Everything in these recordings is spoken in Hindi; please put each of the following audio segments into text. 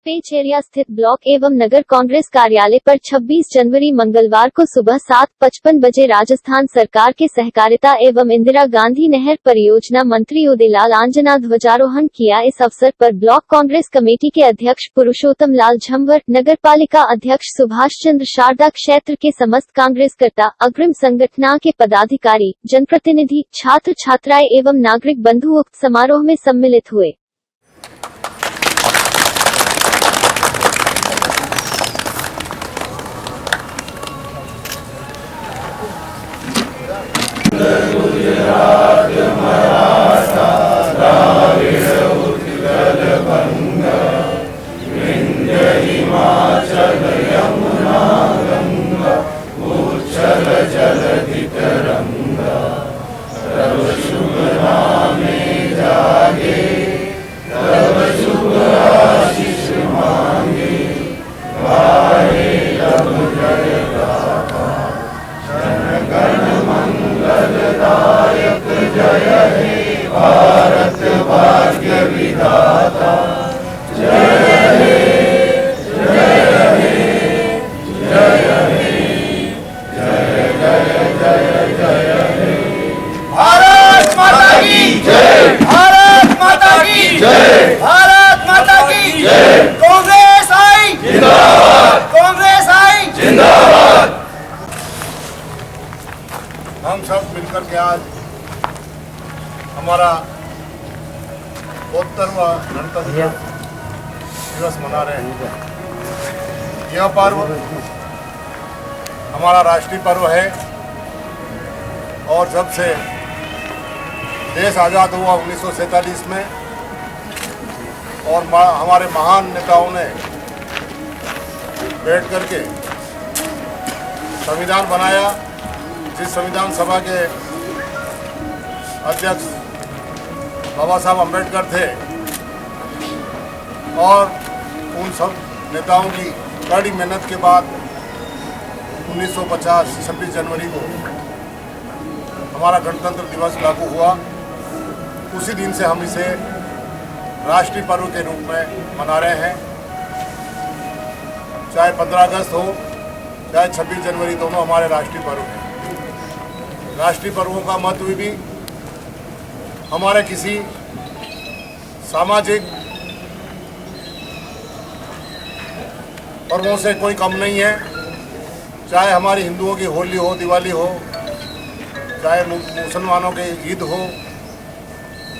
पेच एरिया स्थित ब्लॉक एवं नगर कांग्रेस कार्यालय पर 26 जनवरी मंगलवार को सुबह 7:55 बजे राजस्थान सरकार के सहकारिता एवं इंदिरा गांधी नहर परियोजना मंत्री उदयलाल आंजना ध्वजारोहण किया। इस अवसर पर ब्लॉक कांग्रेस कमेटी के अध्यक्ष पुरुषोत्तम लाल झंवर, नगर पालिका अध्यक्ष सुभाष चंद्र, शारदा क्षेत्र के समस्त कांग्रेसकर्ता, अग्रिम संगठना के पदाधिकारी, जनप्रतिनिधि, छात्र छात्राएं एवं नागरिक बंधु उक्त समारोह में सम्मिलित हुए। गुजरात मराठा द्राविड़ उत्कल बंग विंध्य हिमाचल यमुना गंगा उच्छल जलधि तरंगा तब शुभ नामे जागे तब शुभ आशीष मांगे गाए तब जय गाथा जन गण मंगलदायक जय हे भारत भाग्य विधाता जय हे जय हे जय हे जय जय जय जय हे भारत माता की जय भारत माता की जय भारत माता की जय कांग्रेस आई जिंदाबाद कांग्रेस आई जिंदाबाद। हम सब मिलकर के आज हमारा 72वां गणतंत्र दिवस मना रहे हैं। यह पर्व हमारा राष्ट्रीय पर्व है और जब से देश आज़ाद हुआ 1947 में और हमारे महान नेताओं ने बैठ करके संविधान बनाया, जिस संविधान सभा के अध्यक्ष बाबा साहब अम्बेडकर थे और उन सब नेताओं की कड़ी मेहनत के बाद 1950 26 जनवरी को हमारा गणतंत्र दिवस लागू हुआ। उसी दिन से हम इसे राष्ट्रीय पर्व के रूप में मना रहे हैं। चाहे 15 अगस्त हो चाहे 26 जनवरी, दोनों हमारे राष्ट्रीय पर्व हैं। राष्ट्रीय पर्वों का महत्व भी हमारे किसी सामाजिक पर्वों से कोई कम नहीं है। चाहे हमारी हिंदुओं की होली हो, दिवाली हो, चाहे मुसलमानों की ईद हो,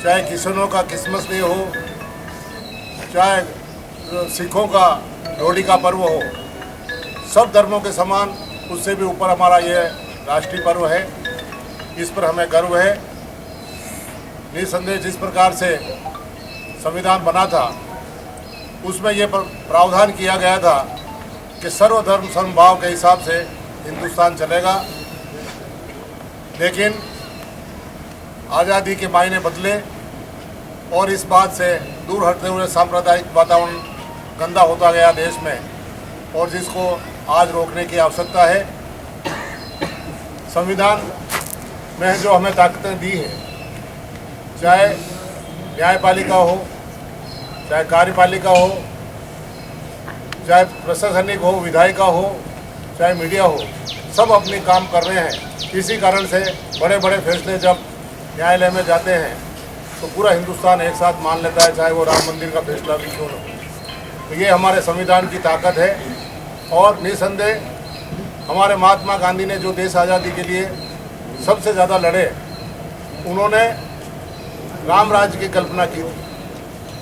चाहे क्रिश्चियनों का क्रिसमस डे हो, चाहे सिखों का लोहड़ी का पर्व हो, सब धर्मों के समान उससे भी ऊपर हमारा ये राष्ट्रीय पर्व है। इस पर हमें गर्व है। निसंदेह जिस प्रकार से संविधान बना था उसमें यह प्रावधान किया गया था कि सर्वधर्म समभाव के हिसाब से हिंदुस्तान चलेगा, लेकिन आज़ादी के मायने बदले और इस बात से दूर हटते हुए सांप्रदायिक वातावरण गंदा होता गया देश में, और जिसको आज रोकने की आवश्यकता है। संविधान में जो हमें ताकतें दी हैं, चाहे न्यायपालिका हो, चाहे कार्यपालिका हो, चाहे प्रशासनिक हो, विधायिका हो, चाहे मीडिया हो, सब अपने काम कर रहे हैं। इसी कारण से बड़े बड़े फैसले जब न्यायालय में जाते हैं तो पूरा हिंदुस्तान एक साथ मान लेता है, चाहे वो राम मंदिर का फैसला भी क्यों न हो। तो ये हमारे संविधान की ताकत है। और निसंदेह हमारे महात्मा गांधी ने जो देश आज़ादी के लिए सबसे ज़्यादा लड़े, उन्होंने राम राज्य की कल्पना की थी।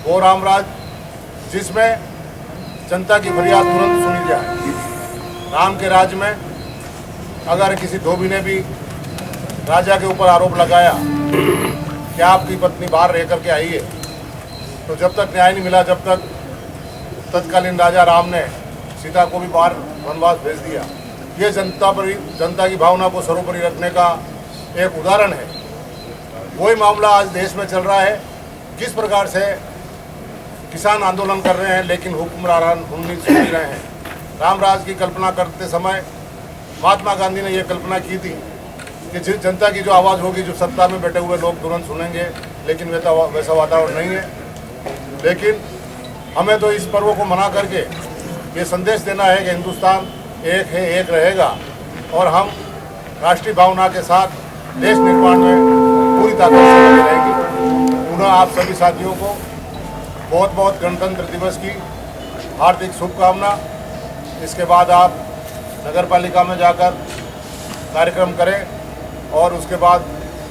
वो राम राज्य जिसमें जनता की फरियाद तुरंत सुनी जाए। राम के राज्य में अगर किसी धोबी ने भी राजा के ऊपर आरोप लगाया कि आपकी पत्नी बाहर रह करके आई है, तो जब तक न्याय नहीं मिला, जब तक तत्कालीन राजा राम ने सीता को भी बाहर वनवास भेज दिया। ये जनता की भावना को सर्वोपरि रखने का एक उदाहरण है। वही मामला आज देश में चल रहा है। किस प्रकार से किसान आंदोलन कर रहे हैं लेकिन हुक्मरान नहीं सुन रहे हैं। राम राज की कल्पना करते समय महात्मा गांधी ने यह कल्पना की थी कि जिस जनता की जो आवाज़ होगी, जो सत्ता में बैठे हुए लोग तुरंत सुनेंगे, लेकिन वैसा वातावरण नहीं है। लेकिन हमें तो इस पर्व को मना करके ये संदेश देना है कि हिंदुस्तान एक है, एक रहेगा और हम राष्ट्रीय भावना के साथ देश निर्माण में पूरी ताकत से लगे रहेंगे। पुनः आप सभी साथियों को बहुत बहुत गणतंत्र दिवस की हार्दिक शुभकामना। इसके बाद आप नगर पालिका में जाकर कार्यक्रम करें और उसके बाद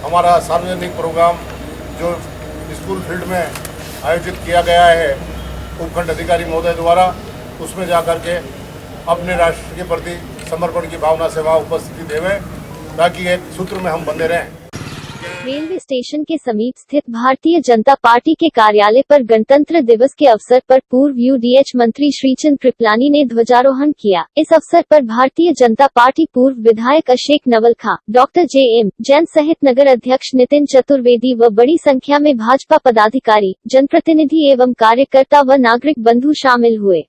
हमारा सार्वजनिक प्रोग्राम जो स्कूल फील्ड में आयोजित किया गया है उपखंड अधिकारी महोदय द्वारा, उसमें जाकर के अपने राष्ट्र के प्रति समर्पण की भावना से वहाँ उपस्थिति देवें ताकि एक सूत्र में हम बंधे रहें। रेलवे स्टेशन के समीप स्थित भारतीय जनता पार्टी के कार्यालय पर गणतंत्र दिवस के अवसर पर पूर्व यूडीएच मंत्री श्रीचंद कृपलानी ने ध्वजारोहण किया। इस अवसर पर भारतीय जनता पार्टी पूर्व विधायक अशेक नवलखा, डॉक्टर जे.एम. जैन सहित नगर अध्यक्ष नितिन चतुर्वेदी व बड़ी संख्या में भाजपा पदाधिकारी, जनप्रतिनिधि एवं कार्यकर्ता व नागरिक बंधु शामिल हुए।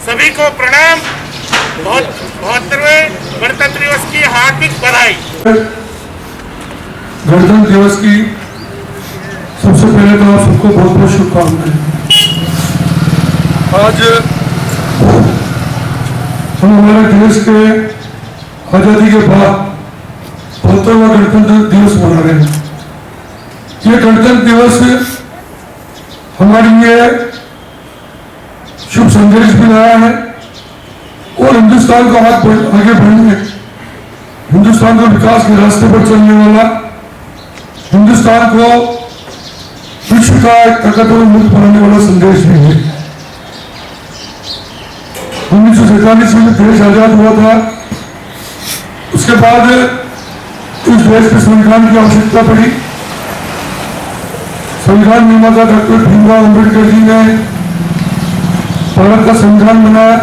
सभी को प्रणाम। 72वें गणतंत्र दिवस की हार्दिक बधाई। गणतंत्र दिवस की सबसे पहले तो आप सबको बहुत बहुत शुभकामनाएं। आज हम हमारे देश के आजादी के बाद 72वां गणतंत्र दिवस मना रहे हैं। ये गणतंत्र दिवस हमारे लिए शुभ संदेश भी लाया है और हिंदुस्तान को आगे बढ़ने, हिंदुस्तान को विकास के रास्ते पर चलने वाला, हिंदुस्तान को विश्व का एक ताकतवर मुल्क बनाने वाला संदेश भी है। 1947 में देश आजाद हुआ था। उसके बाद इस देश के संविधान की आवश्यकता पड़ी। संविधान निर्माता डॉक्टर भीमराव अम्बेडकर जी ने भारत का संविधान बनाया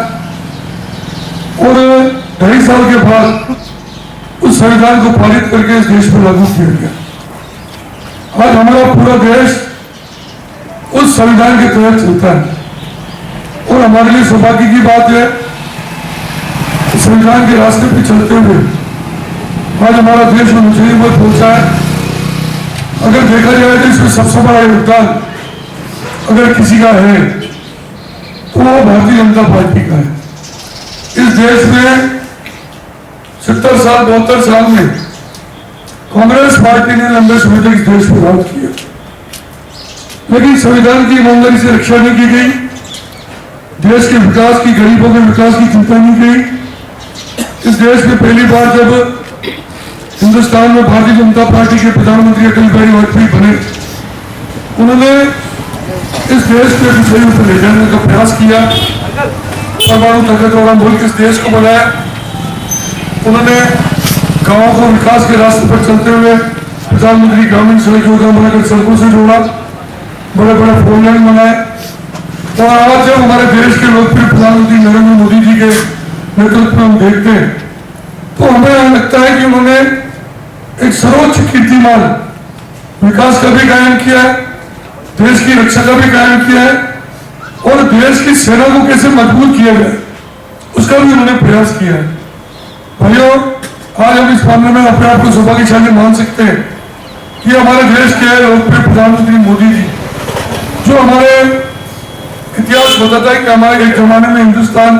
और 2.5 साल के बाद उस संविधान को पारित करके इस देश में लागू किया गया। आज हमारा पूरा देश उस संविधान के तहत चलता है और हमारे लिए सौभाग्य की बात है संविधान के रास्ते पर चलते हुए आज हमारा देश ऊंचाई पर पहुंचा है। अगर देखा जाए तो इसमें सबसे बड़ा योगदान अगर किसी का है तो वो भारतीय जनता पार्टी का है। इस देश में 70 साल 72 साल में कांग्रेस पार्टी ने लंबे समय तक इस देश पर राज किया, लेकिन संविधान की ईमानदारी से रक्षा नहीं की गई। देश के विकास की, गरीबों के विकास की चिंता नहीं की। इस देश में पहली बार जब हिंदुस्तान में भारतीय जनता पार्टी के प्रधानमंत्री अटल बिहारी वाजपेयी बने, उन्होंने इस देश के विषयों पर ले जाने का प्रयास किया। परमाणु ताकत वाला मुल्क इस देश को बनाया। उन्होंने गांवों को विकास के रास्ते पर चलते हुए प्रधानमंत्री ग्रामीण सड़क योजना बनाकर सड़कों से जोड़ा, बड़े बड़े फोर लाइन बनाए। और आज जब हमारे देश के लोकप्रिय प्रधानमंत्री नरेंद्र मोदी जी के नेतृत्व में हम देखते हैं तो हमें लगता है कि उन्होंने एक सर्वोच्च कीर्तिमान विकास का भी कायम किया है, देश की रक्षा का भी कायम किया है और देश की सेना को कैसे मजबूत किया जाए उसका भी उन्होंने प्रयास किया है। भाइयों, आज हम इस मामले में अपने आप को सौभाग्यशाली मान सकते हैं कि हमारे देश के लोकप्रिय प्रधानमंत्री मोदी जी, जो हमारे इतिहास बताता है कि हमारे एक जमाने में हिंदुस्तान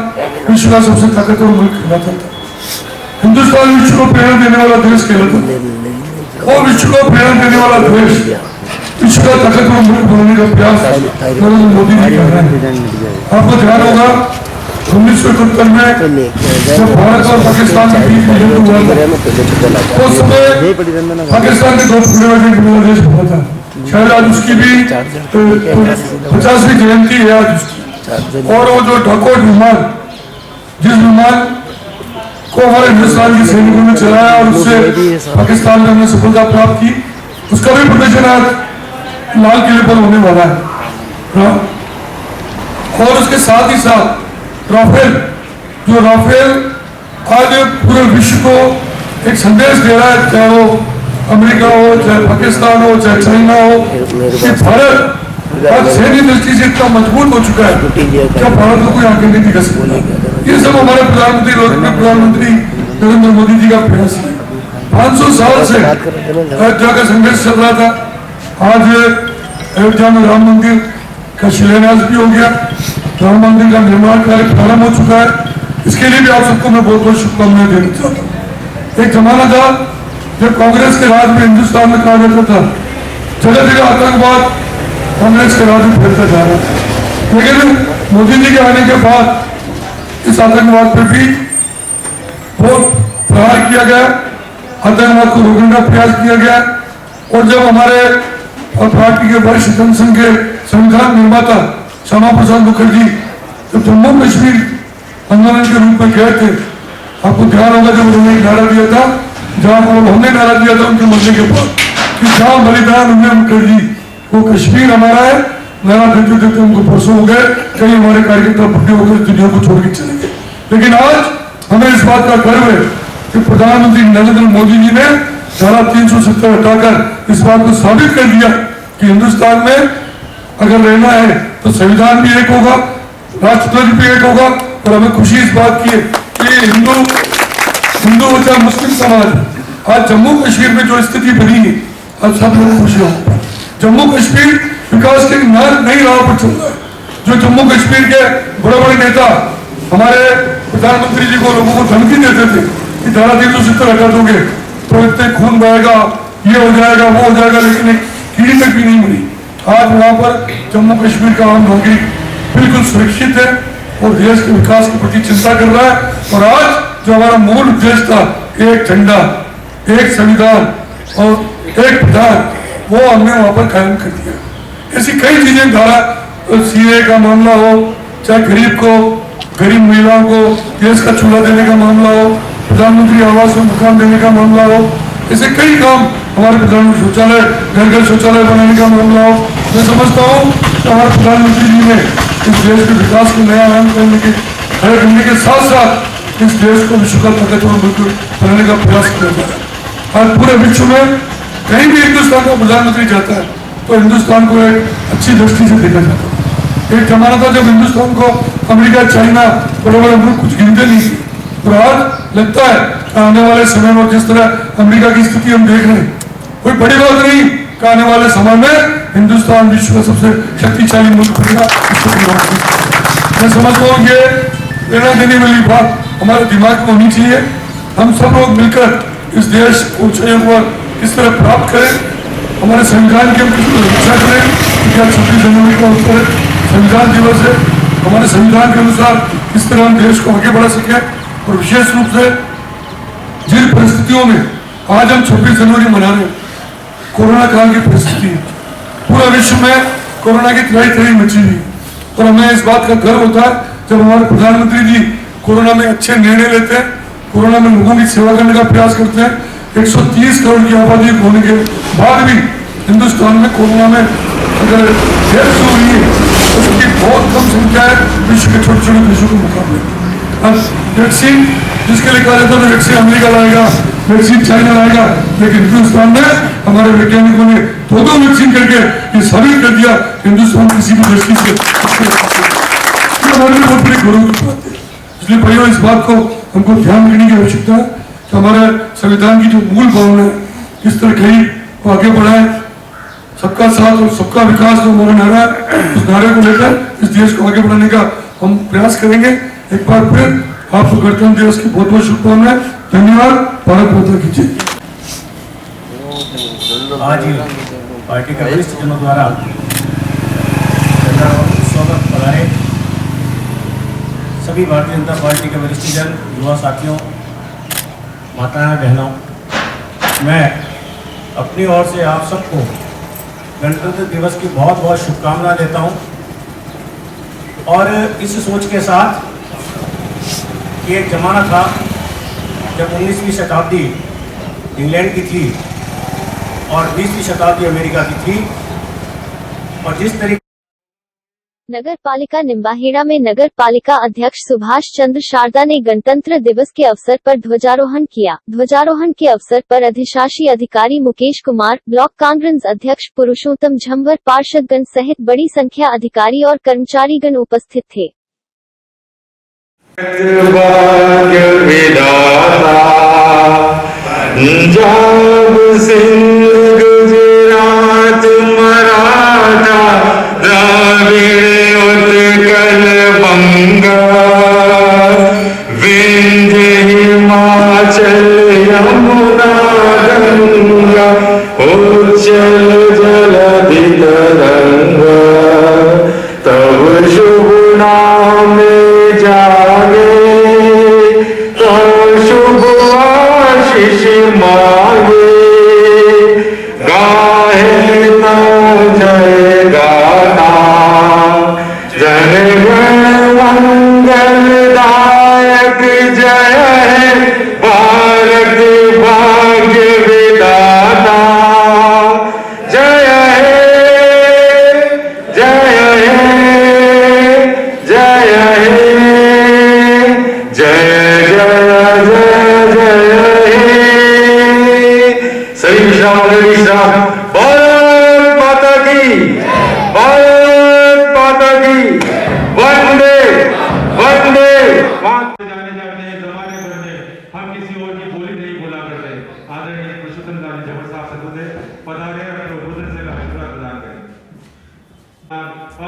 विश्व का सबसे ताकतवर मुल्क कहलाता था, हिंदुस्तान विश्व को प्रेरणा देने वाला देश कहलाता था, और विश्व को प्रेरणा देने वाला देश, विश्व का ताकतवर मुल्क बनने का प्रयास नरेंद्र मोदी जी कर रहे हैं। आपको ध्यान होगा 1971 में जब भारत और पाकिस्तान के बीच में युद्ध हुआ था, उस समय पाकिस्तान के 2 टुकड़े में बांग्लादेश बना था। शायद आज उसकी भी 50वीं जयंती है आज उसकी। और वो जो ढकोट विमान, जिस विमान को हमारे हिंदुस्तान के सैनिकों ने चलाया और उससे पाकिस्तान ने सफलता प्राप्त की, उसका भी प्रदर्शन आज लाल किले पर होने वाला है। और उसके साथ ही साथ राफेल, जो राफेल आज पूरे विश्व को एक संदेश दे रहा है, चाहे वो अमेरिका हो, चाहे पाकिस्तान हो, चाहे चाइना हो, कि भारत आज सैन्य दृष्टि से इतना मजबूत हो चुका है क्या भारत को कोई आगे नहीं दिखा सकता। ये सब हमारे प्रधानमंत्री नरेंद्र मोदी जी का प्रयास है। 500 साल से अयोध्या का संघर्ष चल रहा था। आज अयोध्या में राम मंदिर का शिलान्यास भी हो गया, राम मंदिर का निर्माण कार्य प्रारंभ हो चुका है। इसके लिए भी आप सबको मैं बहुत बहुत शुभकामनाएं देना चाहता हूँ। एक जमाना था जब कांग्रेस के राज में हिंदुस्तान में कहा जाता था जगह जगह आतंकवाद कांग्रेस के राज में फैलता जा रहा था, लेकिन मोदी जी के आने के बाद इस आतंकवाद पर भी बहुत प्रहार किया गया, आतंकवाद को रोकने का प्रयास किया गया। और जब हमारे और पार्टी के वरिष्ठ जनसंघ के संविधान निर्माता श्यामा प्रसाद मुखर्जी जब जम्मू कश्मीर आंदोलन के रूप में गए थे, आपको ध्यान होगा जब उन्होंने नारा दिया था, जहां हमने नारा दिया था उनके मरने के बाद कि जहां बलिदान हुए मुखर्जी वो कश्मीर हमारा है, नारा देते देते उनको परसों हो गए, कई हमारे कार्यकर्ता बुढ़े होकर दुनिया को छोड़ के चले गए। लेकिन आज हमें इस बात का गर्व है कि प्रधानमंत्री नरेंद्र मोदी जी ने धारा 370 हटाकर इस बात को साबित कर दिया कि हिंदुस्तान में अगर रहना है तो संविधान भी एक होगा, राष्ट्रध्वज भी एक होगा। और हमें खुशी इस बात की है कि हिंदू हो चाहे मुस्लिम समाज, आज जम्मू कश्मीर में जो स्थिति बनी है आज सब लोग खुश हो। जम्मू कश्मीर विकास के नई राह पर चल रहा है। जो जम्मू कश्मीर के बड़े बड़े नेता हमारे प्रधानमंत्री जी को लोगों को धमकी देते थे कि धारा 370 हटा दोगे तो इतने खून बहेगा, ये हो जाएगा, वो हो जाएगा, लेकिन एक कीड़ी तक भी नहीं मिली। आज वहां पर जम्मू कश्मीर का आम नागरिक बिल्कुल सुरक्षित है और देश के विकास के प्रति चिंता कर रहा है। और आज जो हमारा मूल उद्देश्य था, एक झंडा, एक संविधान और एक प्रधान, वो हमने वहां पर कायम कर दिया। ऐसी कई चीजें, धारा सीए का मामला हो, चाहे गरीब महिलाओं को गैस का चूल्हा देने का मामला हो, प्रधानमंत्री आवास में मकान देने का मामला हो, ऐसे कई काम, हमारे प्रधानमंत्री शौचालय, घर घर शौचालय बनाने का मामला हो। मैं समझता हूँ कि हमारे प्रधानमंत्री जी ने इस देश के विकास को नया आयाम खड़े करने के साथ साथ इस देश को विश्व का ताकतवर मुल्क बनाने का प्रयास किया जा रहा है। आज पूरे विश्व में कहीं भी हिंदुस्तान का प्रधानमंत्री जाता है तो हिंदुस्तान को एक अच्छी दृष्टि से देखा जाता है। एक जमाना था जब हिंदुस्तान को अमेरिका, चाइना, बड़े बड़े मुल्क कुछ गिनते नहीं थे, और आज लगता है आने वाले समय में जिस तरह अमेरिका की स्थिति हम देख रहे हैं, कोई बड़ी बात नहीं कि आने वाले समय में हिंदुस्तान विश्व का सबसे शक्तिशाली मुल्क बनेगा। मैं समझता हूँ ये प्रेरणा देने वाली बात हमारे दिमाग में होनी चाहिए। हम सब लोग मिलकर इस देश को ऊंचाइयों पर किस तरह प्राप्त करें, हमारे संविधान की हम किस तरह रक्षा करें, क्योंकि 26 जनवरी का उत्तर संविधान दिवस है। हमारे संविधान के अनुसार किस तरह हम देश को आगे बढ़ा सकें, और विशेष रूप से जिन परिस्थितियों में आज हम 26 जनवरी मना रहे हैं, कोरोना काल की परिस्थिति, पूरा विश्व में कोरोना की तबाही मची हुई, और हमें इस बात का गर्व होता है जब हमारे प्रधानमंत्री जी कोरोना में अच्छे निर्णय लेते हैं, कोरोना में लोगों की सेवा करने का प्रयास करते हैं। 130 करोड़ की आबादी होने के बाद भी हिंदुस्तान में कोरोना में अगर डेथ हुई है तो उसकी बहुत कम संख्या है विश्व के छोटे छोटे देशों के मुकाबले। वैक्सीन जिसके लिए कहा जाता है वैक्सीन अमेरिका लाएगा, वैक्सीन चाइना लाएगा, लेकिन हिंदुस्तान में हमारे वैज्ञानिकों ने दो वैक्सीन करके ये साबित कर दिया हिंदुस्तान किसी भी दृष्टि से हमारे लिए बहुत बड़ी गौरव की बात है। इसलिए भाइयों, इस बात को हमको ध्यान रखने की आवश्यकता है कि हमारे संविधान की जो मूल भावना है, किस तरह कई को आगे बढ़ाए। सबका साथ और सबका विकास जो हमारा नारा है, उस नारे को लेकर इस देश को आगे बढ़ाने का हम प्रयास करेंगे। एक बार फिर आपको गणतंत्र दिवस की बहुत बहुत शुभकामनाएं। धन्यवाद। भारत माता की जय। आज पार्टी के वरिष्ठ जनों द्वारा स्वागत पधारे सभी भारतीय जनता पार्टी के वरिष्ठ जन, युवा साथियों, माताएं बहनों, मैं अपनी ओर से आप सबको गणतंत्र दिवस की बहुत बहुत शुभकामनाएं देता हूं और इस सोच के साथ कि एक ज़माना था जब 19वीं शताब्दी इंग्लैंड की थी और 20वीं शताब्दी अमेरिका की थी और जिस तरीके नगर पालिका निम्बाहेड़ा में नगर पालिका अध्यक्ष सुभाष चंद्र शारदा ने गणतंत्र दिवस के अवसर पर ध्वजारोहण किया। ध्वजारोहण के अवसर पर अधिशासी अधिकारी मुकेश कुमार, ब्लॉक कांग्रेस अध्यक्ष पुरुषोत्तम झंवर, पार्षदगण सहित बड़ी संख्या अधिकारी और कर्मचारीगण उपस्थित थे।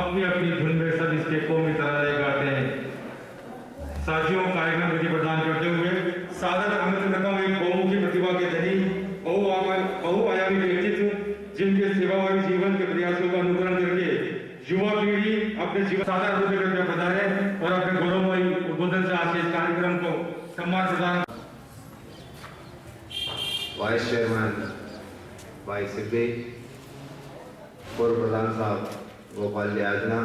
अपनी अपनी धुन में सब इसके कौमी तराने गाते हैं। साथियों, कार्यक्रम विधि प्रदान करते हुए सादर आमंत्रण करता हूं एक बहुमुखी प्रतिभा के धनी, बहुआयामी व्यक्तित्व, जिनके सेवाभावी जीवन के प्रयासों का अनुकरण करके युवा पीढ़ी अपने जीवन सादर रूप में पधारे और अपने गौरवमयी उद्बोधन से आज के इस कार्यक्रम को सम्मान प्रदान। वाइस चेयरमैन भाई सिद्धि, पूर्व प्रधान साहब गोपाल याजना,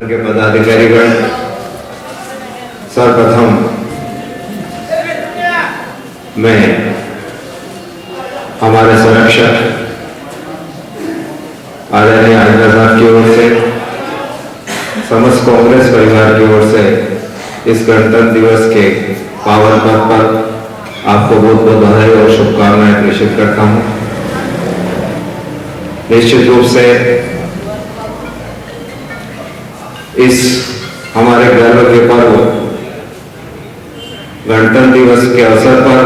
के पदाधिकारीगण, सर्वप्रथम मैं हमारे संरक्षक आदरणीय आजला साहब की ओर से, समस्त कांग्रेस परिवार की ओर से इस गणतंत्र दिवस के पावन पर्व पर आपको बहुत बहुत बधाई और शुभकामनाएं प्रेषित करता हूं। निश्चित रूप से इस हमारे गर्व के पर्व गणतंत्र दिवस के अवसर पर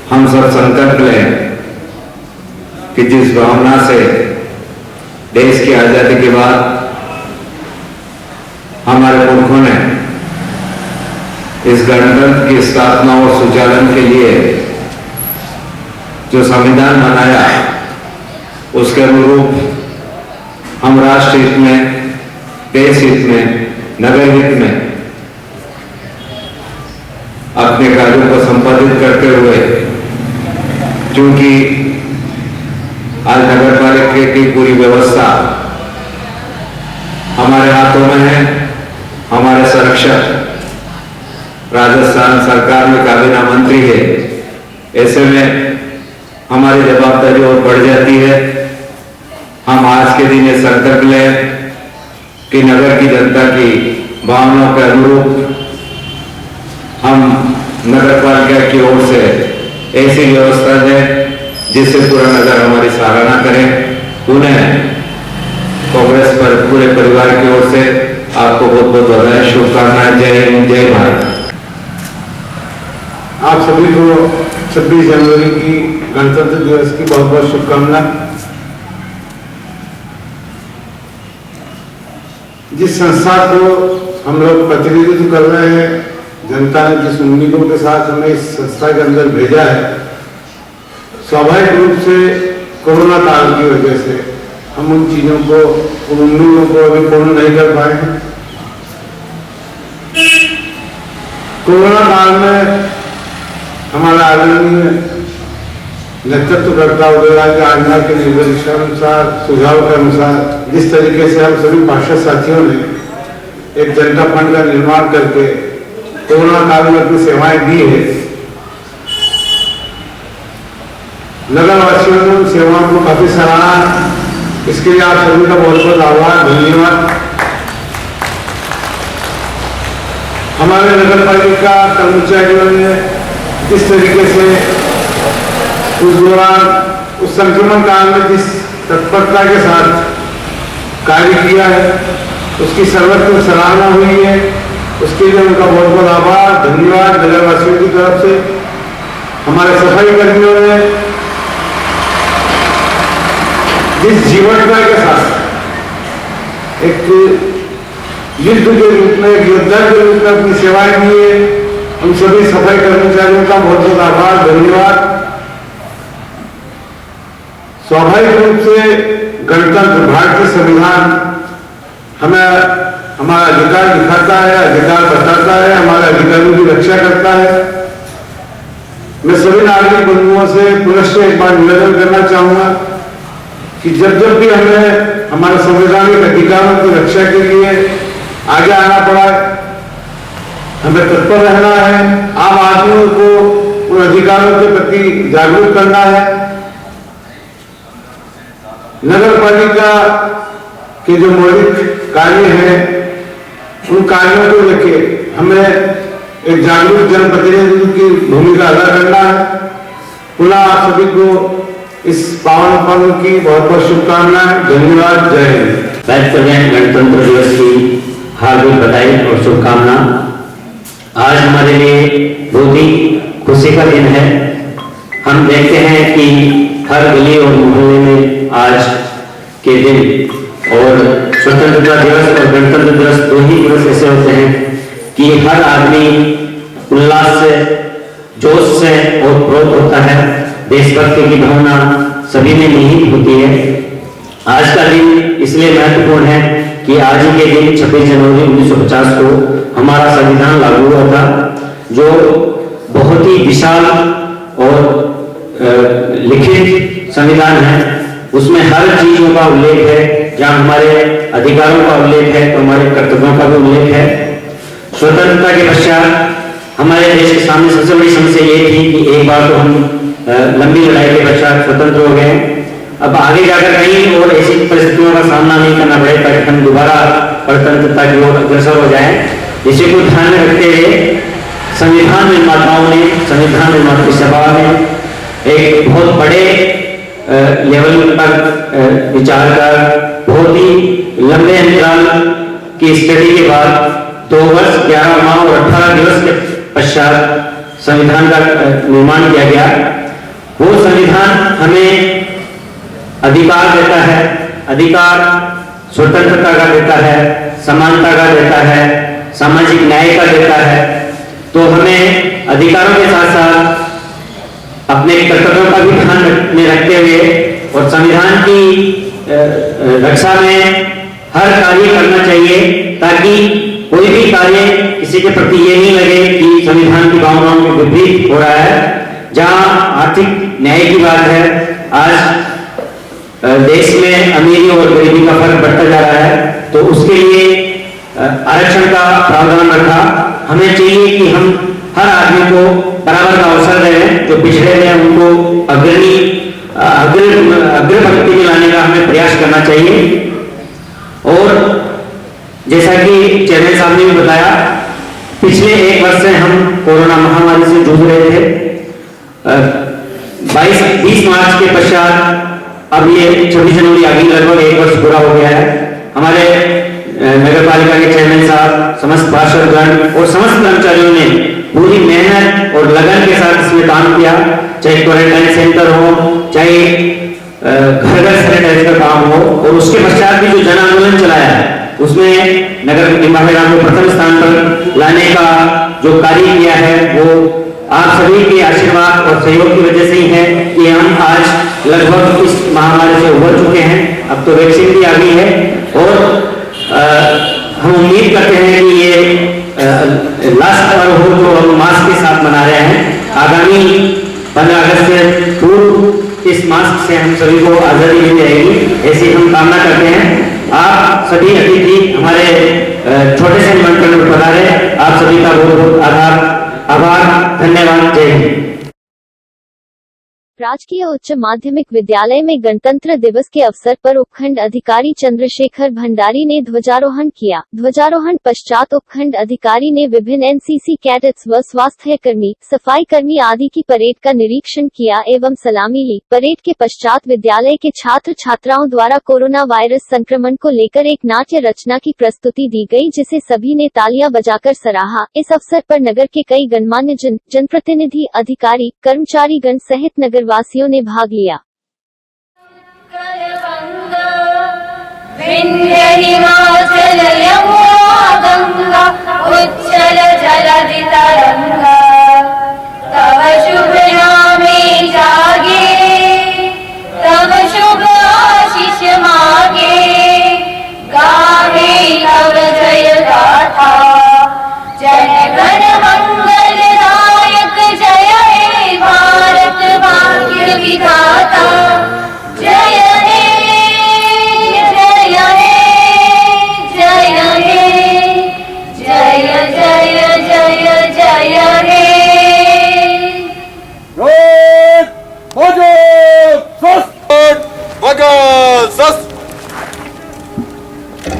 हम सब संकल्प लें कि जिस भावना से देश की आजादी के बाद हमारे पुरखों ने इस गणतंत्र की स्थापना और सुचालन के लिए जो संविधान बनाया, उसके अनुरूप हम राष्ट्र हित में, देश हित में, नगर हित में अपने कार्यों को संपादित करते हुए, क्योंकि आज नगर पालिका की पूरी व्यवस्था हमारे हाथों में है, हमारे संरक्षक राजस्थान सरकार में काबीना मंत्री है, ऐसे में हमारी जवाबदारी और बढ़ जाती है। हम आज के दिन ये संकल्प लें कि नगर की जनता की भावनाओं के अनुरूप हम नगर पालिका की ओर से ऐसी व्यवस्था दें जिससे पूरा नगर हमारी सराहना करें। उन्हें कांग्रेस पर पूरे परिवार की ओर से आपको बहुत बहुत बधाई, शुभकामनाएं। जय हिंद, जय भारत। आप सभी को 26 जनवरी की गणतंत्र दिवस की बहुत बहुत शुभकामनाएं। जिस संस्था को हम लोग प्रतिनिधित्व कर रहे हैं, जनता ने जिस उम्मीदों के साथ हमें इस संस्था के अंदर भेजा है, स्वाभाविक रूप से कोरोना काल की वजह से हम उन चीजों को, उन उम्मीदों को अभी पूर्ण नहीं कर पाए हैं। कोरोना काल में हमारा आदरणीय नेतृत्वकर्ता उदयलाल आंजना के निर्देशानुसार, सुझाव के अनुसार, जिस तरीके से हम सभी पार्षद साथियों ने एक जनता फंड का निर्माण करके कोरोना काल में अपनी सेवाएं दी है, नगर वासियों ने उन सेवाओं को काफी सराहा। इसके लिए आप सभी का बहुत बहुत आभार, धन्यवाद। हमारे नगर पालिका कर्मचारियों ने जिस तरीके से उस दौरान, उस संक्रमण काल में जिस तत्परता के साथ कार्य किया है, उसकी सर्वत्र सराहना हुई है। उसके लिए उनका बहुत बहुत आभार, धन्यवाद नगरवासियों की तरफ से। हमारे सफाई कर्मियों ने जिस जीवटता के साथ एक युद्ध के रूप में, एक योद्धा के रूप में अपनी सेवाएं दी है, उन सभी सफाई कर्मचारियों का बहुत बहुत आभार, धन्यवाद। स्वाभाविक रूप से गणतंत्र, भारतीय संविधान हमें हमारा अधिकार दिखाता है, अधिकार बताता है, हमारे अधिकारों की रक्षा करता है। मैं सभी नागरिक बंधुओं से पुनश्च एक बार निवेदन करना चाहूंगा कि जब जब भी हमें हमारे संवैधानिक अधिकारों की रक्षा के लिए आगे आना पड़ा, हमें तत्पर रहना है, आम आदमियों को उन अधिकारों के प्रति जागरूक करना है। नगर पालिका के जो मौलिक कार्य हैं, उन कार्यों को लेके हमें एक जागरूक जनप्रतिनिधि की भूमिका अदा करना है। पुनः आप सभी को इस पावन पर्व की बहुत बहुत शुभकामनाएं, धन्यवाद, जय हिंद। राज्य कल्याण गणतंत्र दिवस की हार्दिक बधाई और शुभकामना। आज हमारे लिए बहुत ही खुशी का दिन है। हम देखते हैं कि हर गली और मोहल्ले में आज के दिन, और स्वतंत्रता दिवस और गणतंत्र दिवस दो ही दिवस ऐसे होते हैं कि हर आदमी उल्लास से, जोश से और प्रोत होता है। देशभक्ति की भावना सभी में निहित होती है। आज का दिन इसलिए महत्वपूर्ण है कि आज ही के दिन 26 जनवरी 1950 को हमारा संविधान लागू हुआ था, जो बहुत ही विशाल और लिखित संविधान है। उसमें हर चीजों का उल्लेख है। जहाँ हमारे अधिकारों का उल्लेख है तो हमारे कर्तव्यों का भी उल्लेख है। स्वतंत्रता के पश्चात हमारे देश के सामने सबसे बड़ी समस्या ये थी कि एक बार तो हम लंबी लड़ाई के पश्चात स्वतंत्र हो गए। अब आगे जाकर कहीं और ऐसी परिस्थितियों का सामना नहीं करना पड़े ताकि हम दोबारा स्वतंत्रता की ओर अग्रसर हो जाए। इसी को ध्यान में रखते हुए संविधान निर्माताओं ने, संविधान निर्माता की सभा ने एक बहुत बड़े लेवल पर विचार कर, बहुत ही लंबे अंतराल की स्टडी के बाद 2 वर्ष 11 माह और 18 दिवस के पश्चात संविधान का निर्माण किया गया। वो संविधान हमें अधिकार देता है, अधिकार स्वतंत्रता का देता है, समानता का देता है, सामाजिक न्याय का देता है। तो हमें अधिकारों के साथ साथ अपने कर्तव्यों का भी ध्यान में रखते हुए और संविधान की रक्षा में हर कार्य करना चाहिए, ताकि कोई भी कार्य किसी के प्रति ये नहीं लगे कि संविधान की भावनाओं के विपरीत हो रहा है। जहां आर्थिक न्याय की बात है, आज देश में अमीरी और गरीबी का फर्क बढ़ता जा रहा है, तो उसके लिए आरक्षण का प्रावधान रखा। हमें चाहिए कि हम हर आदमी को बराबर का अवसर दें। जो पिछड़े हैं उनको अग्रभक्ति में लाने का हमें प्रयास करना चाहिए। और जैसा कि चेयरमैन साहब ने भी बताया, पिछले 1 वर्ष से हम कोरोना महामारी से जूझ रहे थे। 20 मार्च के पश्चात अब ये 26 जनवरी आगे लगभग 1 वर्ष पूरा हो गया है। हमारे नगर पालिका के चेयरमैन साहब, समस्त पार्षदगण और समस्त कर्मचारियों ने पूरी मेहनत और लगन के साथ इसमें काम किया। चाहे क्वारंटाइन सेंटर हो, चाहे घर घर सैनिटाइज का काम हो, और उसके पश्चात भी जो जन आंदोलन चलाया है उसमें नगर निगम को प्रथम स्थान पर लाने का जो कार्य किया है वो आप सभी के आशीर्वाद और सहयोग की वजह से ही है कि हम आज लगभग इस महामारी से उभर चुके हैं। अब तो वैक्सीन भी आ गई है और हम उम्मीद करते हैं कि ये लास्ट पर्व हो जो हम मास्क के साथ मना रहे हैं। आगामी 15 अगस्त से पूर्व इस मास्क से हम सभी को आजादी मिल जाएगी, ऐसी हम कामना करते हैं। आप सभी अतिथि हमारे छोटे से निमंत्रण में पधारे, आप सभी का बहुत बहुत आभार, धन्यवाद, जय हिंद। राजकीय उच्च माध्यमिक विद्यालय में गणतंत्र दिवस के अवसर पर उपखंड अधिकारी चंद्रशेखर भंडारी ने ध्वजारोहण किया। ध्वजारोहण पश्चात उपखंड अधिकारी ने विभिन्न एनसीसी कैडेट्स व स्वास्थ्य कर्मी, सफाई कर्मी आदि की परेड का निरीक्षण किया एवं सलामी ली। परेड के पश्चात विद्यालय के छात्र छात्राओं द्वारा कोरोना वायरस संक्रमण को लेकर एक नाट्य रचना की प्रस्तुति दी गई, जिसे सभी ने तालियां बजाकर सराहा। इस अवसर पर नगर के कई गणमान्य जनप्रतिनिधि, अधिकारी, कर्मचारी गण सहित नगर वासियों ने भाग लिया। हिमाचल यमुना गंगा उच्चल जलधि तरंगा, तव शुभ नामे जागे, तव शुभ आशीष मागे, गाहे तव जय गाथा, जय गण मंगल दायक, जय हे भारत भाग्य विधाता, जय हे, जय हे, जय हे, जय जय जय जय हे।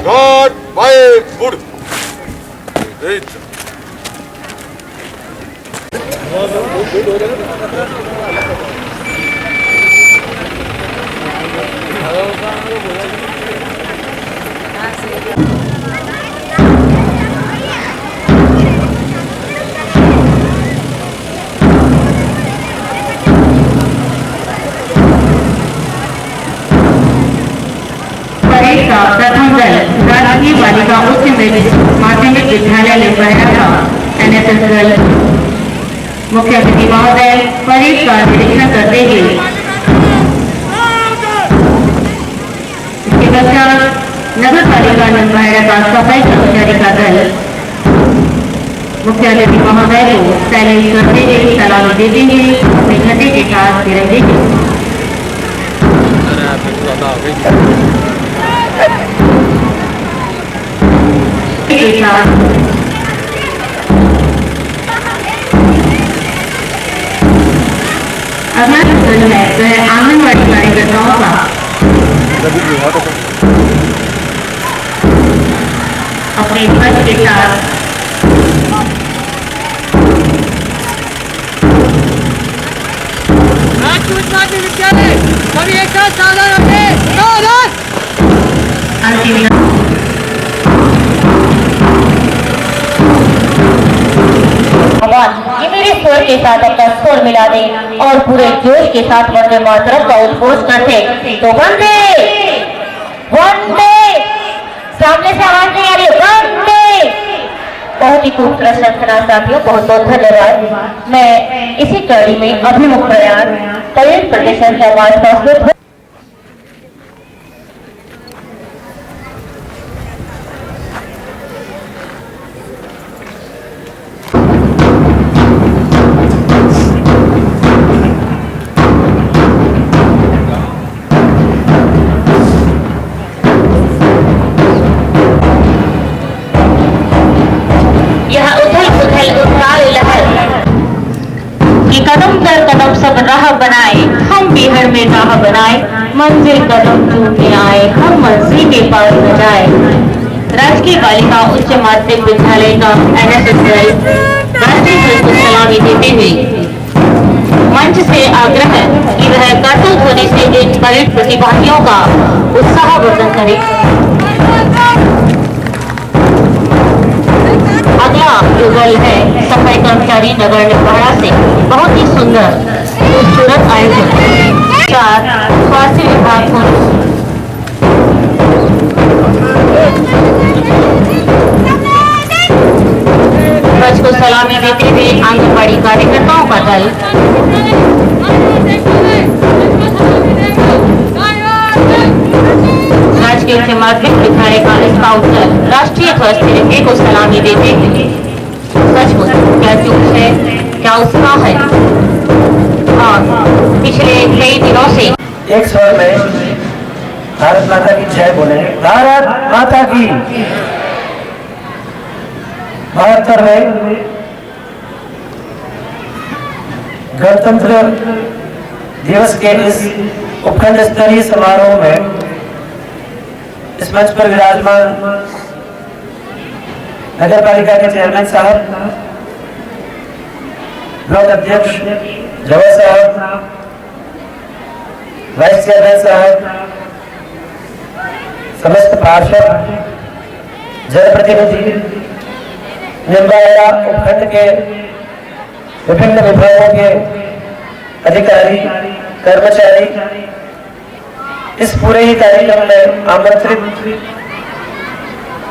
God, my good. परेड का प्रथम दल राजकीय बालिका उच्च माध्यमिक विद्यालय लिम्बाया का एनएसएस दल। मुख्य अतिथि महोदय परेड का निरीक्षण करते हुए इसके पश्चात नगर पालिका लिम्बाया का सफाई कर्मचारी का दल मुख्य अतिथि महोदय को सैल्यूट करते हुए सलामी देते हुए अपने झंडे के साथ तिरंगे के साथ अगला दल है वह आंगनवाड़ी कार्यकर्ताओं का अपने ध्वज के साथ विद्यालय सभी एक साथ सावधान अंतिम ये मेरे स्वर के साथ अपना स्वर मिला दे और पूरे जोश के साथ वंदे मातरम का उद्घोष करते तो वंदे वंदे, सामने से आवाज नहीं आ रही, वंदे। बहुत ही खूबसूरत संरचना साथियों, बहुत बहुत धन्यवाद। मैं इसी कड़ी में अभिमुख प्रयास परेड प्रदर्शन से आवाज प्रस्तुत कदम दर कदम सब राह बनाए, हम बिहड़ में राह बनाए, मंजिल कदम चूमने आए, हम मंजिल के पास न जाए। राजकीय बालिका उच्च माध्यमिक विद्यालय का एनएसएस दल राष्ट्रीय ध्वज को सलामी देते हुए मंच से आग्रह कि वह करतल ध्वनि से इन परेड प्रतिभागियों का उत्साहवर्धन करे। अगला युगल है सफाई कर्मचारी नगर निवाड़ा से। बहुत ही सुंदर खूबसूरत आयोजन। 4 स्वास्थ्य विभाग को ध्वज को सलामी देते हुए आंगनबाड़ी कार्यकर्ताओं का दल राजकीय उच्च माध्यमिक विद्यालय कॉलेज काउंसिल राष्ट्रीय ध्वज तिरंगे को सलामी देते हुए सचमुच क्या जोश है, क्या उत्साह है। और पिछले कई दिनों से एक स्वर में भारत माता की जय बोलेंगे। भारत माता की 72वें गणतंत्र दिवस के इस उपखंड स्तरीय समारोह में इस मंच पर विराजमान नगर पालिका के चेयरमैन साहब, ब्लॉक अध्यक्ष जवाहर साहब, वाइस चेयरमैन साहब, समस्त पार्षद, जनप्रतिनिधि, निम्बाया उपखंड के विभिन्न विभागों के अधिकारी, कर्मचारी, इस पूरे ही कार्यक्रम में आमंत्रित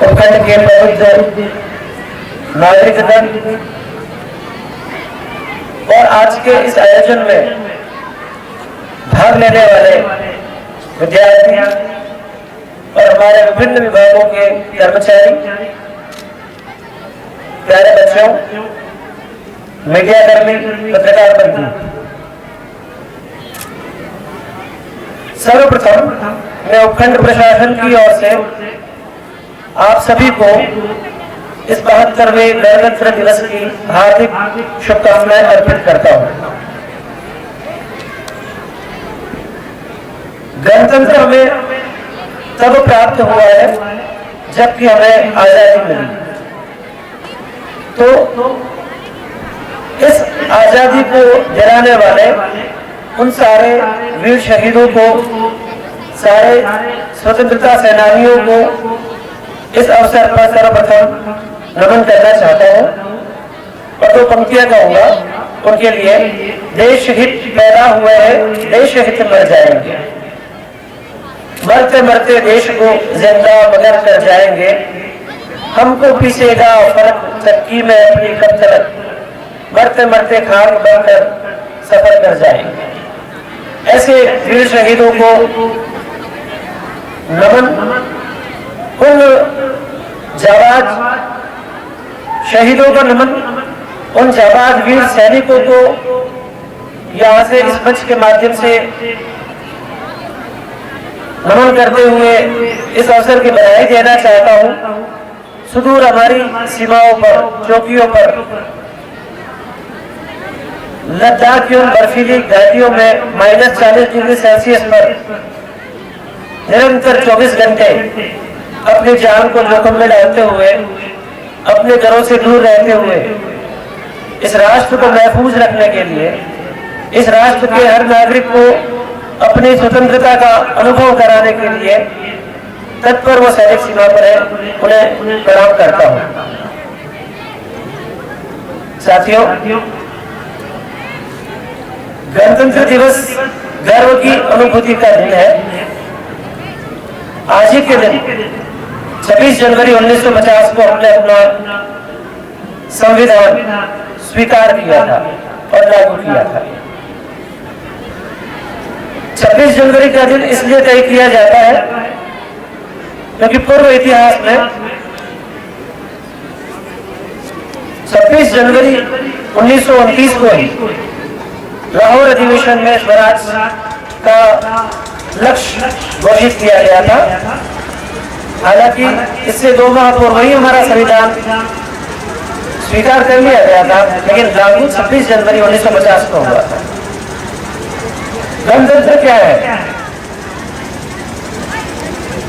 उपखंड के प्रबुद्ध नागरिकगण और आज के इस आयोजन में भाग लेने वाले विद्यार्थी और हमारे विभिन्न विभागों के कर्मचारी, प्यारे बच्चों, मीडिया कर्मी, पत्रकार बंधु, सर्वप्रथम मैं उपखंड प्रशासन की ओर से आप सभी को इस 72वें गणतंत्र दिवस की हार्दिक शुभकामनाएं अर्पित करता हूं। गणतंत्र हमें तब प्राप्त हुआ है जबकि हमें आजादी मिली। तो इस आजादी को दिलाने वाले उन सारे वीर शहीदों को, सारे स्वतंत्रता सेनानियों को इस अवसर पर सर्वप्रथम नमन करना चाहता हूं और 2 पंक्तियां कहूंगा उनके लिए। देश हित पैदा हुए हैं, देश हित मर जाएंगे, मरते मरते देश को जिंदा मगर कर जाएंगे, हमको पीछेगा फर्क चक्की में अपनी कब तक, मरते मरते खाक बनकर सफर कर जाएंगे। ऐसे वीर शहीदों को नमन, उन जाबाज शहीदों का नमन, उन जाबाज वीर सैनिकों को यहाँ से इस मंच के माध्यम से नमन करते हुए इस अवसर की बधाई देना चाहता हूँ। सुदूर हमारी सीमाओं पर, चौकियों पर, लद्दाख की उन बर्फीली घाटियों में -40 डिग्री सेल्सियस पर निरंतर 24 घंटे अपनी जान को जोखिम में डालते हुए, अपने घरों से दूर रहते हुए इस राष्ट्र को महफूज रखने के लिए, इस राष्ट्र के हर नागरिक को अपनी स्वतंत्रता का अनुभव कराने के लिए तत्पर वो सैनिक सीमा पर है, उन्हें प्रणाम करता हूं। साथियों, गणतंत्र दिवस गर्व की अनुभूति का दिन है। आज ही के दिन 26 जनवरी 1950 को हमने अपना संविधान स्वीकार किया था और लागू किया था। 26 जनवरी का दिन इसलिए तय किया जाता है क्योंकि पूर्व इतिहास में 26 जनवरी 1929 को ही लाहौर अधिवेशन में स्वराज का लक्ष्य घोषित किया गया था। हालांकि इससे 2 माह पूर्व ही हमारा संविधान स्वीकार कर लिया गया था, लेकिन लागू 26 जनवरी 1950 को हुआ था। गणतंत्र क्या है?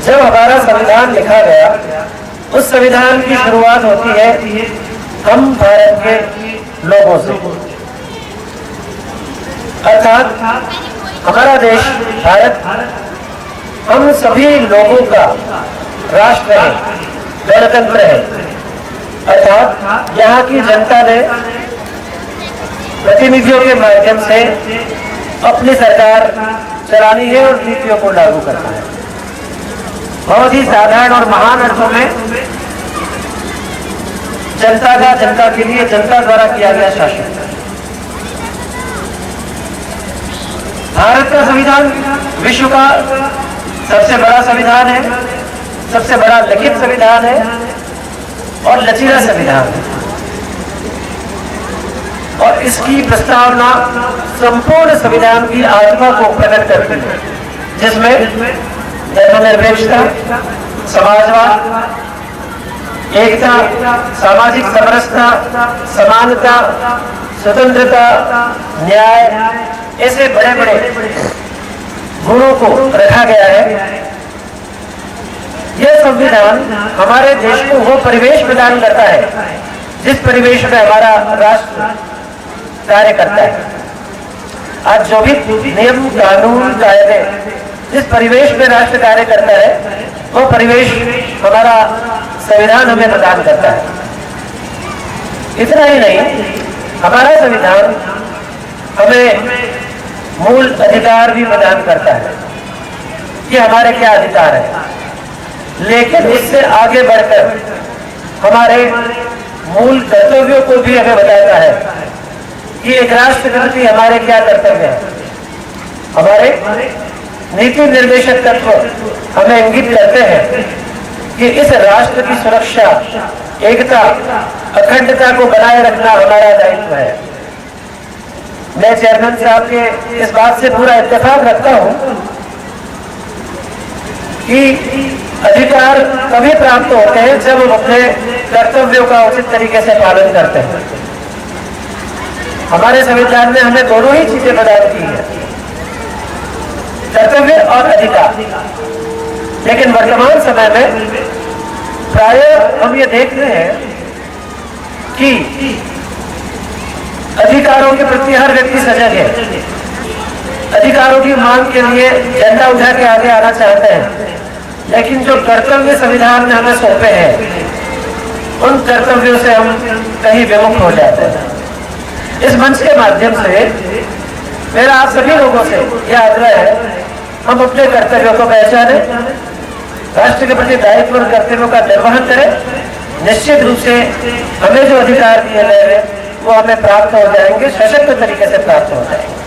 जब हमारा संविधान लिखा गया, उस संविधान की शुरुआत होती है हम भारत के लोगों से, अर्थात हमारा देश भारत हम सभी लोगों का राष्ट्र है, गणतंत्र है। अर्थात यहाँ की जनता ने प्रतिनिधियों के माध्यम से अपनी सरकार चलानी है और नीतियों को लागू करना है। बहुत ही साधारण और महान अर्थों में जनता का जनता के लिए जनता द्वारा किया गया शासन। भारत का संविधान विश्व का सबसे बड़ा संविधान है, सबसे बड़ा लिखित संविधान है और लचीला संविधान है। और इसकी प्रस्तावना संपूर्ण संविधान की आत्मा को प्रकट करती है, जिसमें धर्मनिरपेक्षता, समाजवाद, एकता, सामाजिक समरसता, समानता, स्वतंत्रता, न्याय, ऐसे बड़े बड़े गुणों को रखा गया है। यह संविधान हमारे देश को वो परिवेश प्रदान करता है जिस परिवेश में हमारा राष्ट्र कार्य करता है। आज जो भी नियम, कानून, कायदे जिस परिवेश में राष्ट्र कार्य करता है, वो परिवेश हमारा संविधान हमें प्रदान करता है। इतना ही नहीं, हमारा संविधान हमें मूल अधिकार भी प्रदान करता है कि हमारे क्या अधिकार है, लेकिन इससे आगे बढ़कर हमारे मूल कर्तव्यों को भी हमें बताता है कि एक राष्ट्र के प्रति हमारे क्या कर्तव्य है। हमारे नीति निर्देशक तत्व हमें इंगित करते हैं कि इस राष्ट्र की सुरक्षा, एकता, अखंडता को बनाए रखना हमारा दायित्व है। मैं चेयरमैन साहब के इस बात से पूरा इत्तेफाक रखता हूं कि अधिकार तभी प्राप्त होते हैं जब हम अपने कर्तव्यों का उचित तरीके से पालन करते हैं। हमारे संविधान ने हमें दोनों ही चीजें प्रदान की है, कर्तव्य और अधिकार। लेकिन वर्तमान समय में प्रायः हम ये देख रहे हैं कि अधिकारों के प्रति हर व्यक्ति सजग है, अधिकारों की मांग के लिए झंडा उठा के आगे आना चाहते हैं, लेकिन जो कर्तव्य संविधान ने हमें सौंपे हैं, उन कर्तव्यों से हम कहीं विमुख हो जाते हैं। इस मंच के माध्यम से मेरा आप सभी लोगों से यह आग्रह है, हम अपने कर्तव्यों को पहचाने, राष्ट्र के प्रति दायित्व और कर्तव्यों का निर्वहन करें। निश्चित रूप से हमें जो अधिकार दिए गए हैं वो हमें प्राप्त हो जाएंगे, सशक्त तरीके से प्राप्त हो जाएंगे।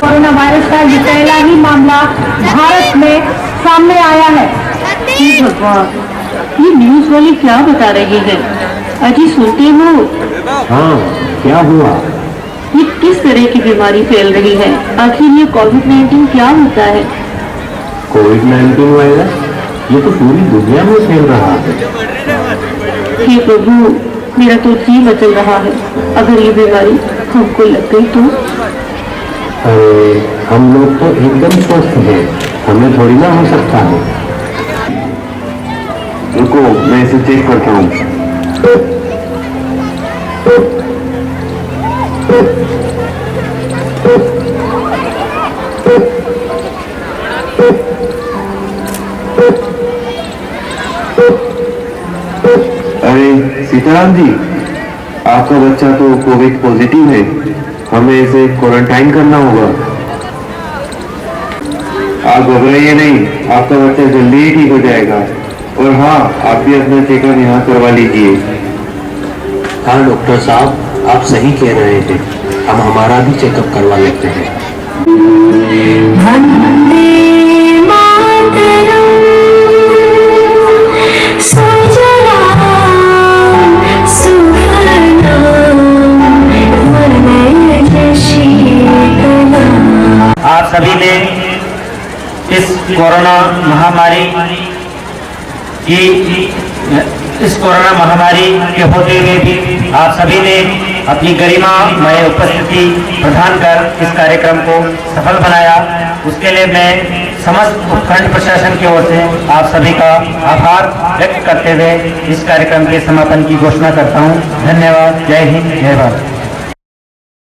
कोरोना वायरस का ये पहला ही मामला भारत में सामने आया है। ये न्यूज वाली क्या बता रही है? अजी सुनते हो? हाँ, क्या हुआ? ये किस तरह की बीमारी फैल रही है? आखिर ये कोविड-19 क्या होता है? कोविड-19 वायरस ये तो पूरी दुनिया में फैल रहा है। हे प्रभु, मेरा तो जी मचल रहा है। अगर ये बीमारी हमको लग गई तो? अरे हम लोग तो एकदम स्वस्थ हैं, हमें थोड़ी ना हो सकता है। रुको, मैं इसे चेक करता हूँ। अरे सीताराम जी, आपका बच्चा तो कोविड पॉजिटिव है, हमें इसे क्वारंटाइन करना होगा। आप घबराइए नहीं, आपका बच्चा जल्दी ही ठीक हो जाएगा। और हाँ, आप भी अपना चेकअप यहाँ करवा लीजिए। हाँ डॉक्टर साहब, आप सही कह रहे हैं, हम हमारा भी चेकअप करवा लेते हैं। आप सभी ने इस कोरोना महामारी के होते हुए भी आप सभी ने अपनी गरिमामय उपस्थिति प्रदान कर इस कार्यक्रम को सफल बनाया। उसके लिए मैं समस्त उपखंड प्रशासन की ओर से आप सभी का आभार व्यक्त करते हुए इस कार्यक्रम के समापन की घोषणा करता हूं। धन्यवाद। जय हिंद, जय Bharat.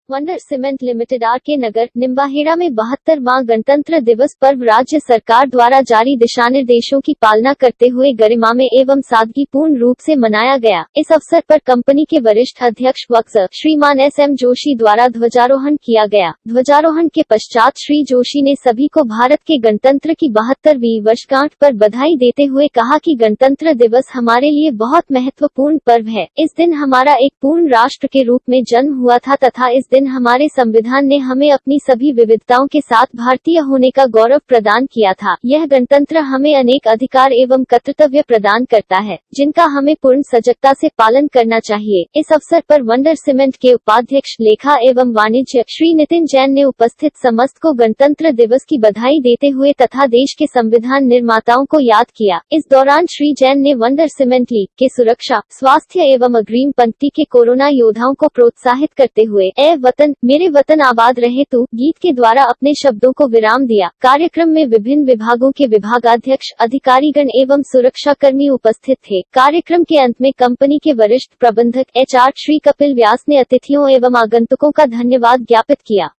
Wonder Cement Limited R K. Nagar Nimbahera में 72वां गणतंत्र दिवस पर्व राज्य सरकार द्वारा जारी दिशानिर्देशों की पालना करते हुए गरिमामय एवं सादगीपूर्ण रूप से मनाया गया। इस अवसर पर कंपनी के वरिष्ठ अध्यक्ष वक्स श्रीमान S.M. जोशी द्वारा ध्वजारोहण किया गया। ध्वजारोहण के पश्चात श्री जोशी ने सभी को भारत के गणतंत्र की 72वीं वर्षगांठ पर बधाई देते हुए कहा कि गणतंत्र दिवस हमारे लिए बहुत महत्वपूर्ण पर्व है। इस दिन हमारा एक पूर्ण राष्ट्र के रूप में जन्म हुआ था तथा इस दिन हमारे संविधान ने हमें अपनी सभी विविधताओं के साथ भारतीय होने का गौरव प्रदान किया था। यह गणतंत्र हमें अनेक अधिकार एवं कर्तव्य प्रदान करता है, जिनका हमें पूर्ण सजगता से पालन करना चाहिए। इस अवसर पर वंडर सीमेंट के उपाध्यक्ष लेखा एवं वाणिज्य श्री नितिन जैन ने उपस्थित समस्त को गणतंत्र दिवस की बधाई देते हुए तथा देश के संविधान निर्माताओं को याद किया। इस दौरान श्री जैन ने वंडर सीमेंट लीग के सुरक्षा, स्वास्थ्य एवं अग्रिम पंक्ति के कोरोना योद्धाओं को प्रोत्साहित करते हुए ए वतन मेरे वतन आबाद रहे तू गीत के द्वारा अपने शब्दों को विराम दिया। कार्यक्रम में विभिन्न विभागों के विभागाध्यक्ष, अधिकारीगण एवं सुरक्षाकर्मी उपस्थित थे। कार्यक्रम के अंत में कंपनी के वरिष्ठ प्रबंधक HR श्री कपिल व्यास ने अतिथियों एवं आगंतुकों का धन्यवाद ज्ञापित किया।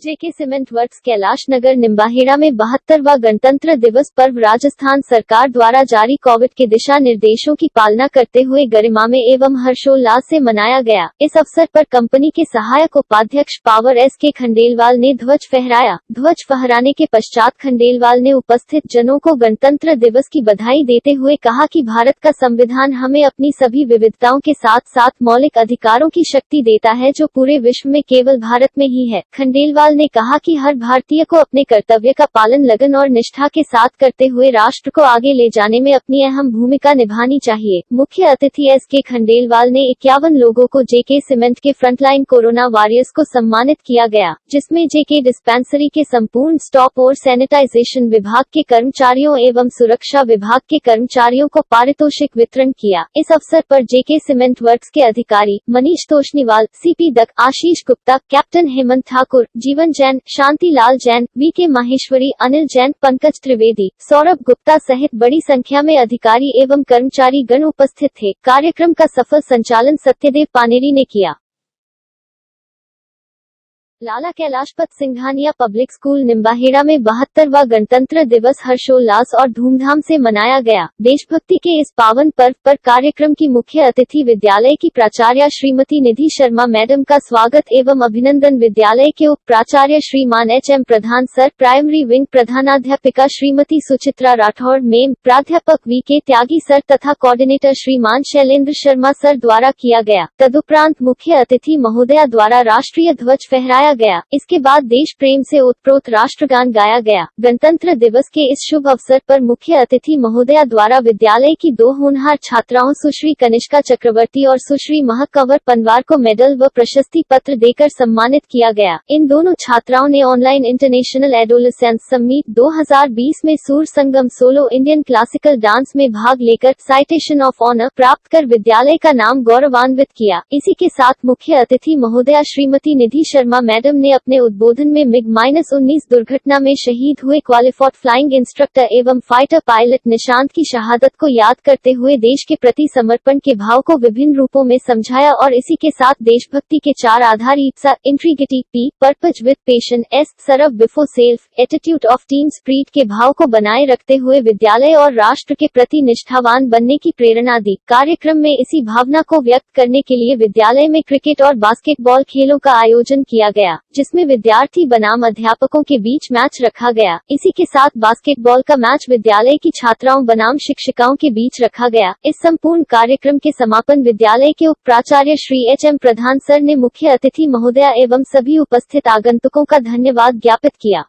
JK cement works Kailash Nagar Nimbahera में 72वां गणतंत्र दिवस पर्व राजस्थान सरकार द्वारा जारी कोविड के दिशा निर्देशों की पालना करते हुए गरिमामय एवं हर्षोल्लास से मनाया गया। इस अवसर पर कंपनी के सहायक उपाध्यक्ष पावर S.K. खंडेलवाल ने ध्वज फहराया। ध्वज फहराने के पश्चात खंडेलवाल ने उपस्थित जनों को गणतंत्र दिवस की बधाई देते हुए कहा कि भारत का संविधान हमें अपनी सभी विविधताओं के साथ साथ मौलिक अधिकारों की शक्ति देता है, जो पूरे विश्व में केवल भारत में ही है। खंडेलवाल ने कहा कि हर भारतीय को अपने कर्तव्य का पालन लगन और निष्ठा के साथ करते हुए राष्ट्र को आगे ले जाने में अपनी अहम भूमिका निभानी चाहिए। मुख्य अतिथि S.K. खंडेलवाल ने 51 लोगों को JK सीमेंट के फ्रंटलाइन कोरोना वॉरियर्स को सम्मानित किया गया, जिसमें JK डिस्पेंसरी के संपूर्ण स्टॉप और सैनिटाइजेशन विभाग के कर्मचारियों एवं सुरक्षा विभाग के कर्मचारियों को पारितोषिक वितरण किया। इस अवसर पर JK सीमेंट वर्क्स के अधिकारी मनीष तोशनीवाल, CP दक, आशीष गुप्ता, कैप्टन हेमंत ठाकुर, जीवन जैन, शांति लाल जैन, VK माहेश्वरी, अनिल जैन, पंकज त्रिवेदी, सौरभ गुप्ता सहित बड़ी संख्या में अधिकारी एवं कर्मचारी गण उपस्थित थे। कार्यक्रम का सफल संचालन सत्यदेव पानेरी ने किया। लाला कैलाशपत सिंघानिया पब्लिक स्कूल निम्बाहेड़ा में 72वां गणतंत्र दिवस हर्षोल्लास और धूमधाम से मनाया गया। देशभक्ति के इस पावन पर्व पर कार्यक्रम की मुख्य अतिथि विद्यालय की प्राचार्य श्रीमती निधि शर्मा मैडम का स्वागत एवं अभिनंदन। विद्यालय के उप प्राचार्य Shriman HM Pradhan sir, primary wing प्रधानाध्यापिका श्रीमती सुचित्रा राठौड़ मेम, प्राध्यापक VK त्यागी सर तथा कोऑर्डिनेटर श्रीमान शैलेंद्र शर्मा सर द्वारा किया गया। तदुपरांत मुख्य अतिथि महोदया द्वारा राष्ट्रीय ध्वज फहराया गया। इसके बाद देश प्रेम से ओतप्रोत राष्ट्रगान गाया गया। गणतंत्र दिवस के इस शुभ अवसर पर मुख्य अतिथि महोदया द्वारा विद्यालय की 2 होनहार छात्राओं सुश्री कनिष्का चक्रवर्ती और सुश्री महक कंवर पनवार को मेडल व प्रशस्ति पत्र देकर सम्मानित किया गया। इन दोनों छात्राओं ने ऑनलाइन इंटरनेशनल एडोलेसेंस समिट 2020 में सूर संगम सोलो इंडियन क्लासिकल डांस में भाग लेकर साइटेशन ऑफ ऑनर प्राप्त कर विद्यालय का नाम गौरवान्वित किया। इसी के साथ मुख्य अतिथि महोदया श्रीमती निधि शर्मा मैडम ने अपने उद्बोधन में MiG-19 दुर्घटना में शहीद हुए क्वालिफाइड फ्लाइंग इंस्ट्रक्टर एवं फाइटर पायलट निशांत की शहादत को याद करते हुए देश के प्रति समर्पण के भाव को विभिन्न रूपों में समझाया और इसी के साथ देशभक्ति के 4 आधार ईप्सा, integrity, P, purpose with passion, S, serve before self, attitude of team spirit के भाव को बनाए रखते हुए विद्यालय और राष्ट्र के प्रति निष्ठावान बनने की प्रेरणा दी। कार्यक्रम में इसी भावना को व्यक्त करने के लिए विद्यालय में क्रिकेट और बास्केटबॉल खेलों का आयोजन किया गया, जिसमें विद्यार्थी बनाम अध्यापकों के बीच मैच रखा गया। इसी के साथ बास्केटबॉल का मैच विद्यालय की छात्राओं बनाम शिक्षिकाओं के बीच रखा गया। इस संपूर्ण कार्यक्रम के समापन विद्यालय के उप प्राचार्य श्री HM प्रधान सर ने मुख्य अतिथि महोदया एवं सभी उपस्थित आगंतुकों का धन्यवाद ज्ञापित किया।